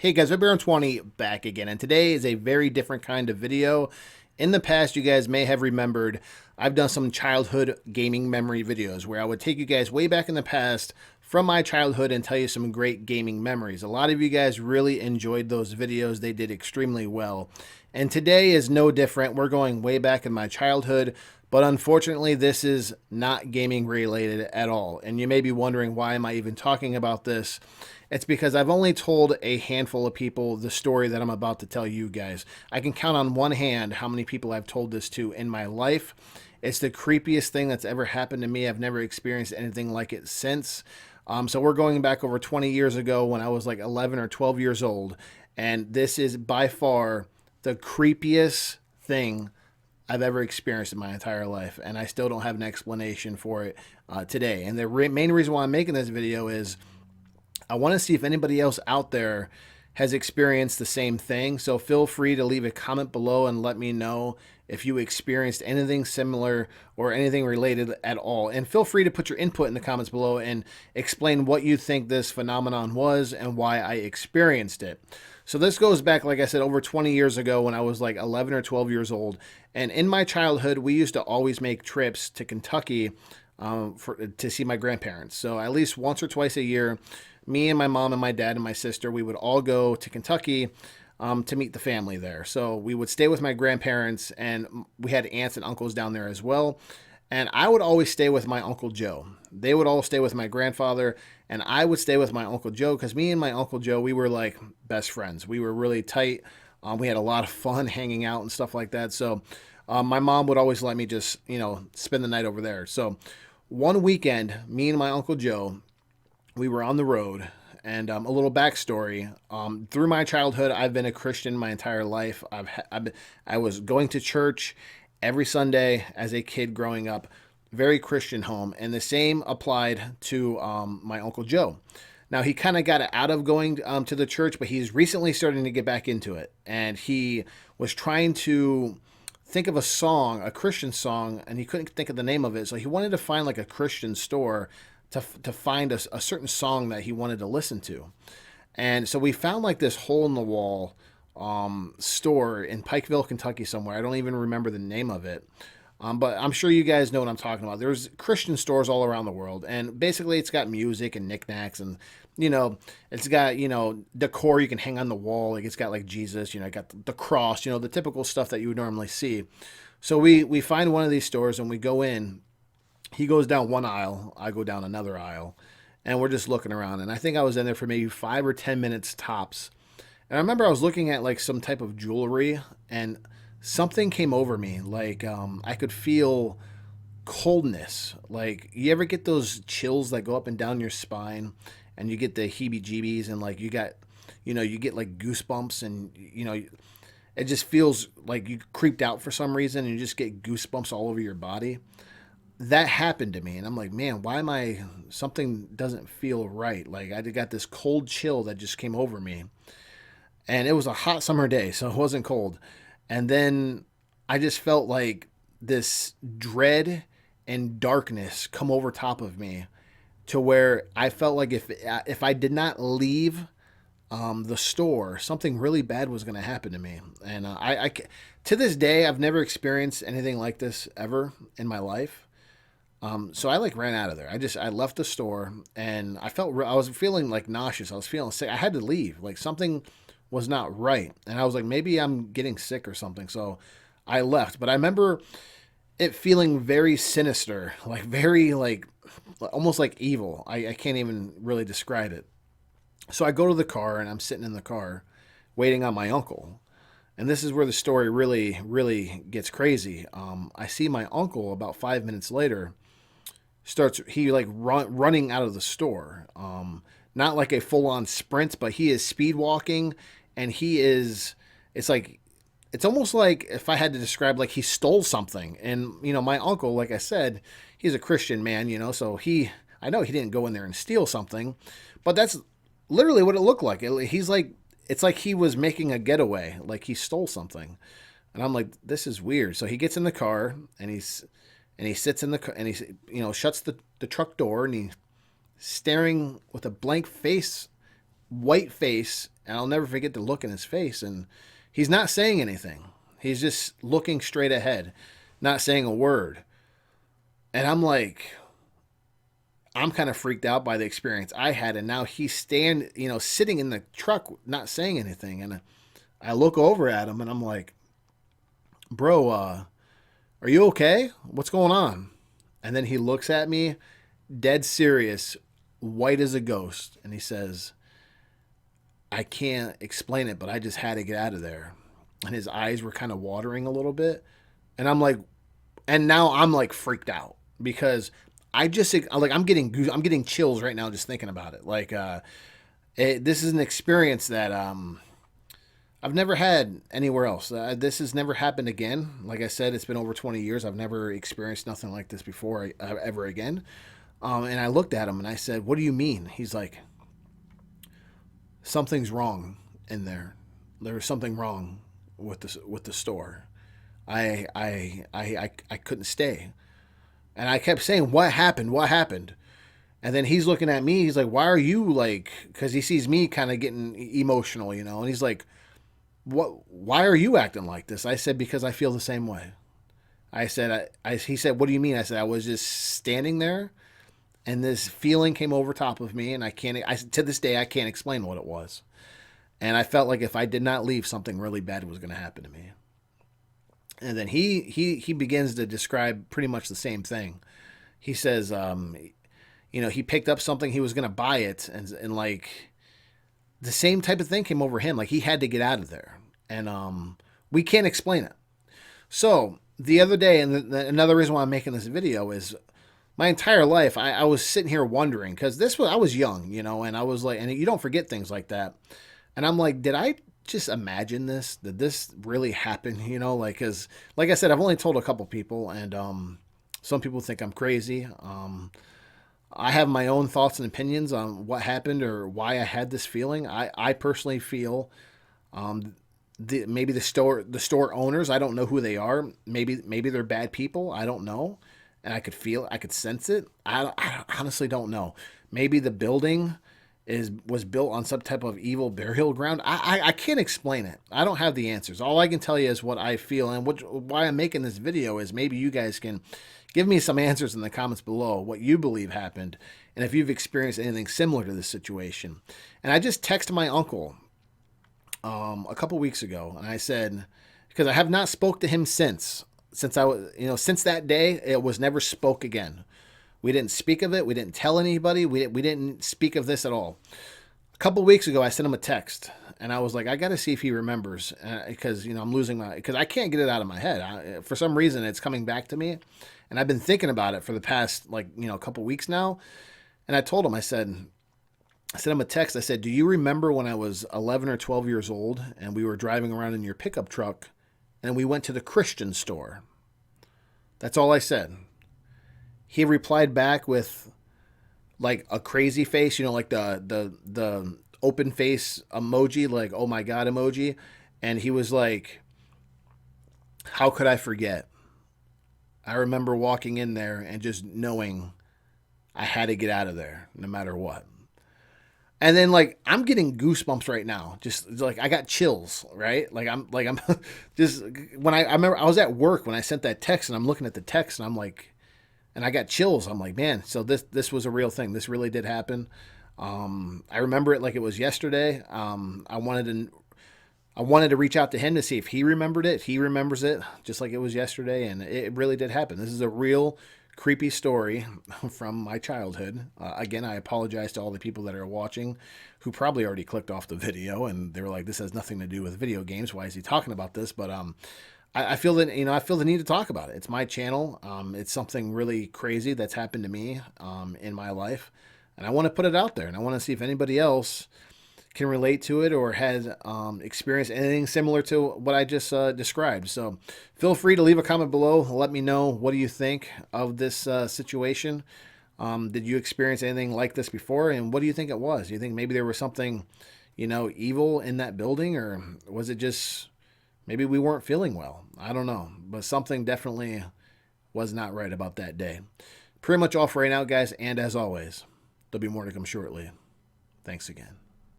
Hey guys, Red 20 back again, and today is a very different kind of video. In the past, you guys may have remembered I've done some childhood gaming memory videos where I would take you guys way back in the past from my childhood and tell you some great gaming memories. A lot of you guys really enjoyed those videos. They did extremely well. And today is no different. We're going way back in my childhood, but unfortunately this is not gaming related at all. And you may be wondering, why am I even talking about this? It's because I've only told a handful of people the story that I'm about to tell you guys. I can count on one hand how many people I've told this to in my life. It's the creepiest thing that's ever happened to me. I've never experienced anything like it since. So we're going back over 20 years ago when I was like 11 or 12 years old. And this is by far the creepiest thing I've ever experienced in my entire life. And I still don't have an explanation for it today. And the main reason why I'm making this video is I want to see if anybody else out there has experienced the same thing. So feel free to leave a comment below and let me know if you experienced anything similar or anything related at all. And feel free to put your input in the comments below and explain what you think this phenomenon was and why I experienced it. So this goes back, like I said, over 20 years ago when I was like 11 or 12 years old. And in my childhood, we used to always make trips to Kentucky to see my grandparents. So at least once or twice a year, me and my mom and my dad and my sister, we would all go to Kentucky to meet the family there. So we would stay with my grandparents, and we had aunts and uncles down there as well. And I would always stay with my Uncle Joe. They would all stay with my grandfather, and I would stay with my Uncle Joe because me and my Uncle Joe, we were like best friends. We were really tight. We had a lot of fun hanging out and stuff like that. So my mom would always let me just, spend the night over there. So one weekend, me and my Uncle Joe, we were on the road. And a little backstory, through my childhood, I've been a Christian my entire life. I was going to church every Sunday as a kid growing up, very Christian home. And the same applied to my Uncle Joe. Now, he kind of got out of going to the church, but he's recently starting to get back into it. And he was trying to think of a song, a Christian song, and he couldn't think of the name of it. So he wanted to find like a Christian store to find a certain song that he wanted to listen to. And so we found like this hole in the wall store in Pikeville, Kentucky somewhere. I don't even remember the name of it. But I'm sure you guys know what I'm talking about. There's Christian stores all around the world. And basically it's got music and knickknacks and, it's got, decor you can hang on the wall. Like it's got like Jesus, got the cross, the typical stuff that you would normally see. So we find one of these stores and we go in. He goes down one aisle, I go down another aisle, and we're just looking around. And I think I was in there for maybe 5 or 10 minutes tops. And I remember I was looking at like some type of jewelry, and something came over me. Like I could feel coldness. Like you ever get those chills that go up and down your spine, and you get the heebie-jeebies, and like you get like goosebumps, and it just feels like you creeped out for some reason, and you just get goosebumps all over your body. That happened to me, and I'm like, man, something doesn't feel right. Like I got this cold chill that just came over me, and it was a hot summer day, so it wasn't cold. And then I just felt like this dread and darkness come over top of me, to where I felt like if I did not leave the store, something really bad was going to happen to me. And I to this day, I've never experienced anything like this ever in my life. So I like ran out of there. I left the store, and I was feeling like nauseous. I was feeling sick. I had to leave. Like something was not right. And I was like, maybe I'm getting sick or something. So I left. But I remember it feeling very sinister, like very like almost like evil. I can't even really describe it. So I go to the car, and I'm sitting in the car waiting on my uncle. And this is where the story really, really gets crazy. I see my uncle about 5 minutes later running out of the store. Not like a full on sprint, but he is speed walking, and it's almost like, if I had to describe, like he stole something. And, my uncle, like I said, he's a Christian man, so I know he didn't go in there and steal something, but that's literally what it looked like. It's like he was making a getaway, like he stole something. And I'm like, this is weird. So he gets in the car, and he sits in the car, and he shuts the truck door, and he's staring with a blank face white face, and I'll never forget the look in his face. And he's not saying anything. He's just looking straight ahead, not saying a word. And I'm like, I'm kind of freaked out by the experience I had. And now he's sitting in the truck, not saying anything. And I look over at him and I'm like, bro, are you okay? What's going on? And then he looks at me, dead serious, white as a ghost. And he says, I can't explain it, but I just had to get out of there. And his eyes were kind of watering a little bit. And I'm like, and now I'm like freaked out because I'm getting chills right now just thinking about it. Like, this is an experience that I've never had anywhere else. This has never happened again. Like I said, it's been over 20 years. I've never experienced nothing like this before ever again. And I looked at him and I said, "What do you mean?" He's like, "Something's wrong in there. There was something wrong with the store. I couldn't stay." And I kept saying, "What happened? What happened?" And then he's looking at me. He's like, "Why are you like?" Because he sees me kind of getting emotional, And he's like, "What? Why are you acting like this?" I said, "Because I feel the same way." I said, He said, "What do you mean?" I said, "I was just standing there, and this feeling came over top of me, and to this day, I can't explain what it was. And I felt like if I did not leave, something really bad was going to happen to me." And then he begins to describe pretty much the same thing. He says, he picked up something, he was going to buy it, and like the same type of thing came over him. Like he had to get out of there, and we can't explain it. So the other day, and another reason why I'm making this video is my entire life I was sitting here wondering because I was young, and I was like, and you don't forget things like that. And I'm like, did I just imagine this? Did this really happen? Because like I said, I've only told a couple people, and some people think I'm crazy. I have my own thoughts and opinions on what happened or why I had this feeling. I personally feel maybe the store owners, I don't know who they are. Maybe they're bad people. I don't know. And I could sense it. I honestly don't know. Maybe the building was built on some type of evil burial ground. I can't explain it. I don't have the answers. All I can tell you is what I feel, and why I'm making this video is maybe you guys can give me some answers in the comments below what you believe happened, and if you've experienced anything similar to this situation. And I just texted my uncle a couple weeks ago, and I said, because I have not spoke to him since that day, it was never spoke again. We didn't speak of it. We didn't tell anybody. We didn't speak of this at all. A couple of weeks ago, I sent him a text, and I was like, I got to see if he remembers, because I'm losing because I can't get it out of my head. For some reason, it's coming back to me, and I've been thinking about it for the past a couple of weeks now. And I told him, I sent him a text. I said, "Do you remember when I was 11 or 12 years old, and we were driving around in your pickup truck, and we went to the Christian store?" That's all I said. He replied back with like a crazy face, like the open face emoji, like "oh my god" emoji, and he was like, "How could I forget? I remember walking in there and just knowing I had to get out of there no matter what." And then like I'm getting goosebumps right now. Just like I got chills, right? I'm just when I remember I was at work when I sent that text, and I'm looking at the text, and I'm like, and I got chills. I'm like, man, so this was a real thing. This really did happen. I remember it like it was yesterday. I wanted to reach out to him to see if he remembered it. He remembers it just like it was yesterday, and it really did happen. This is a real creepy story from my childhood. Again, I apologize to all the people that are watching who probably already clicked off the video and they were like, "This has nothing to do with video games. Why is he talking about this?" But I feel that I feel the need to talk about it. It's my channel. It's something really crazy that's happened to me in my life, and I want to put it out there, and I want to see if anybody else can relate to it or has experienced anything similar to what I just described. So feel free to leave a comment below. Let me know, what do you think of this situation? Did you experience anything like this before? And what do you think it was? Do you think maybe there was something, evil in that building? Or was it just maybe we weren't feeling well? I don't know. But something definitely was not right about that day. Pretty much all for right now, guys. And as always, there'll be more to come shortly. Thanks again.